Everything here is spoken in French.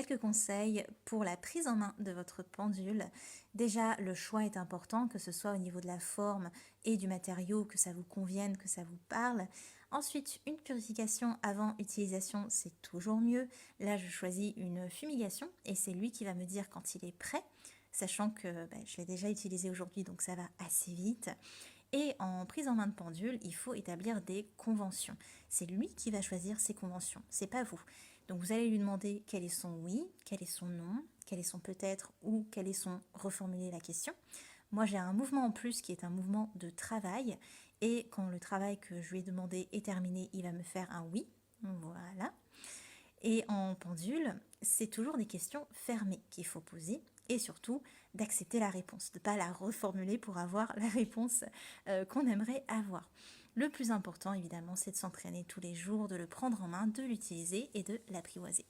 quelques conseils pour la prise en main de votre pendule. Déjà, le choix est important, que ce soit au niveau de la forme et du matériau, que ça vous convienne, que ça vous parle. Ensuite, une purification avant utilisation, c'est toujours mieux. Là, je choisis une fumigation et c'est lui qui va me dire quand il est prêt, sachant que je l'ai déjà utilisé aujourd'hui, donc ça va assez vite. Et en prise en main de pendule, il faut établir des conventions. C'est lui qui va choisir ses conventions, c'est pas vous. Donc vous allez lui demander quel est son oui, quel est son non, quel est son peut-être ou quel est son reformuler la question. Moi j'ai un mouvement en plus qui est un mouvement de travail et quand le travail que je lui ai demandé est terminé, il va me faire un oui. Voilà. Et en pendule, c'est toujours des questions fermées qu'il faut poser et surtout d'accepter la réponse, de ne pas la reformuler pour avoir la réponse qu'on aimerait avoir. Le plus important évidemment, c'est de s'entraîner tous les jours, de le prendre en main, de l'utiliser et de l'apprivoiser.